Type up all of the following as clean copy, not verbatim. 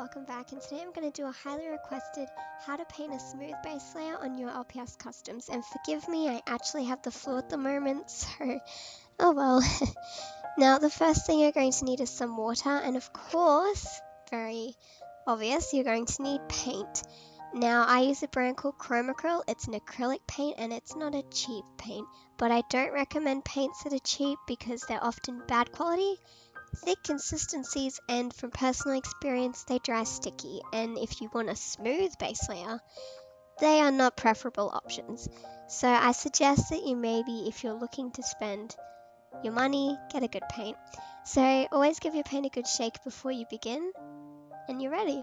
welcome back, and today I'm going to do a highly requested how to paint a smooth base layer on your LPS customs. And forgive me, I actually have the flu at the moment, so oh well. Now the first thing you're going to need is some water, and of course, very obvious, you're going to need paint. Now I use a brand called Chromacryl. It's an acrylic paint and it's not a cheap paint, but I don't recommend paints that are cheap because they're often bad quality, thick consistencies, and from personal experience they dry sticky, and if you want a smooth base layer, they are not preferable options. So I suggest that you maybe, if you're looking to spend your money, get a good paint. So always give your paint a good shake before you begin, and you're ready.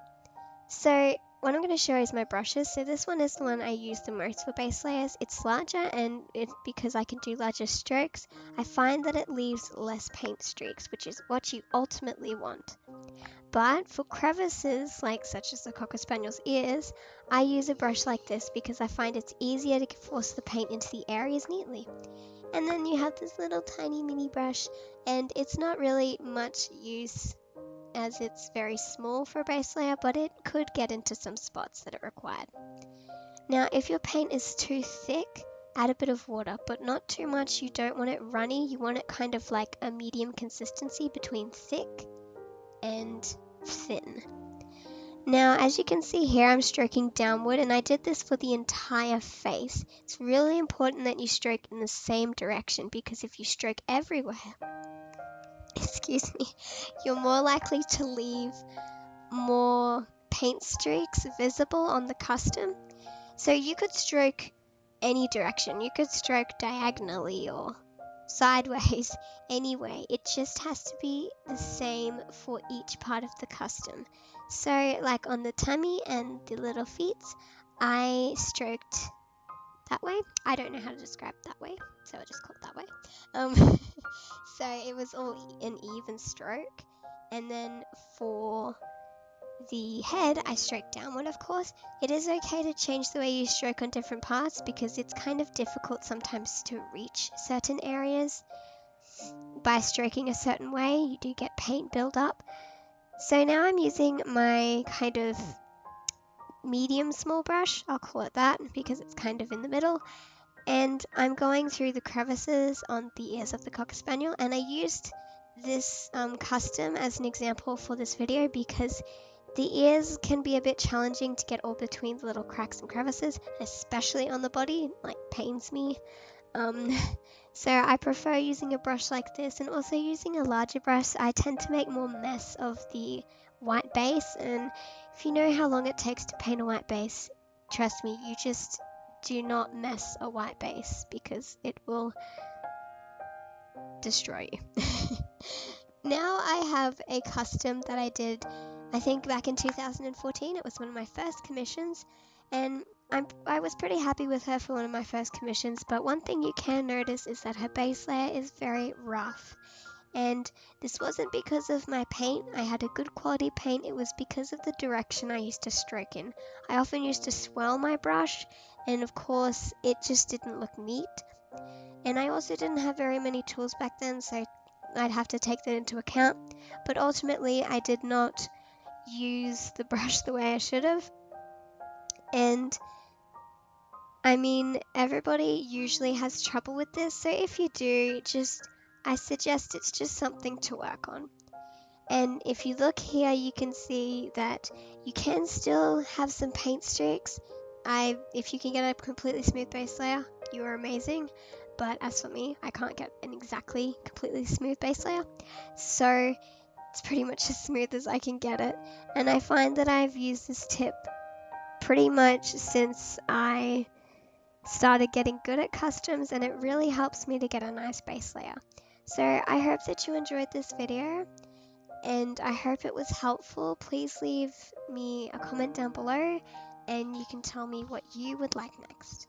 So what I'm going to show is my brushes. So this one is the one I use the most for base layers. It's larger, and because I can do larger strokes, I find that it leaves less paint streaks, which is what you ultimately want. But for crevices, like such as the Cocker Spaniel's ears, I use a brush like this because I find it's easier to force the paint into the areas neatly. And then you have this little tiny mini brush, and it's not really much use as it's very small for a base layer, but it could get into some spots that are required. Now if your paint is too thick, add a bit of water, but not too much. You don't want it runny, you want it kind of like a medium consistency between thick and thin. Now as you can see here, I'm stroking downward, and I did this for the entire face. It's really important that you stroke in the same direction, because if you stroke everywhere, excuse me, you're more likely to leave more paint streaks visible on the custom. So you could stroke any direction. You could stroke diagonally or sideways, anyway. It just has to be the same for each part of the custom. So like on the tummy and the little feet, I stroked that way. I don't know how to describe that way, so I just call it that way. So it was all an even stroke. And then for the head, I stroke downward, of course. It is okay to change the way you stroke on different parts because it's kind of difficult sometimes to reach certain areas. By stroking a certain way, you do get paint build up. So now I'm using my kind of medium small brush, I'll call it that because it's kind of in the middle, and I'm going through the crevices on the ears of the Cocker Spaniel, and I used this custom as an example for this video because the ears can be a bit challenging to get all between the little cracks and crevices, especially on the body. It like pains me. So I prefer using a brush like this, and also using a larger brush. I tend to make more mess of the white base, and if you know how long it takes to paint a white base, trust me, you just do not mess a white base because it will destroy you. Now I have a custom that I did, I think back in 2014. It was one of my first commissions, and I was pretty happy with her for one of my first commissions, but one thing you can notice is that her base layer is very rough. And this wasn't because of my paint. I had a good quality paint. It was because of the direction I used to stroke in. I often used to swirl my brush, and of course it just didn't look neat. And I also didn't have very many tools back then, so I'd have to take that into account. But ultimately I did not use the brush the way I should have. And I mean, everybody usually has trouble with this, so if you do, I suggest it's just something to work on. And if you look here, you can see that you can still have some paint streaks. If you can get a completely smooth base layer, you are amazing. But as for me, I can't get an exactly completely smooth base layer. So it's pretty much as smooth as I can get it. And I find that I've used this tip pretty much since I started getting good at customs, and it really helps me to get a nice base layer. So I hope that you enjoyed this video, and I hope it was helpful. Please leave me a comment down below, and you can tell me what you would like next.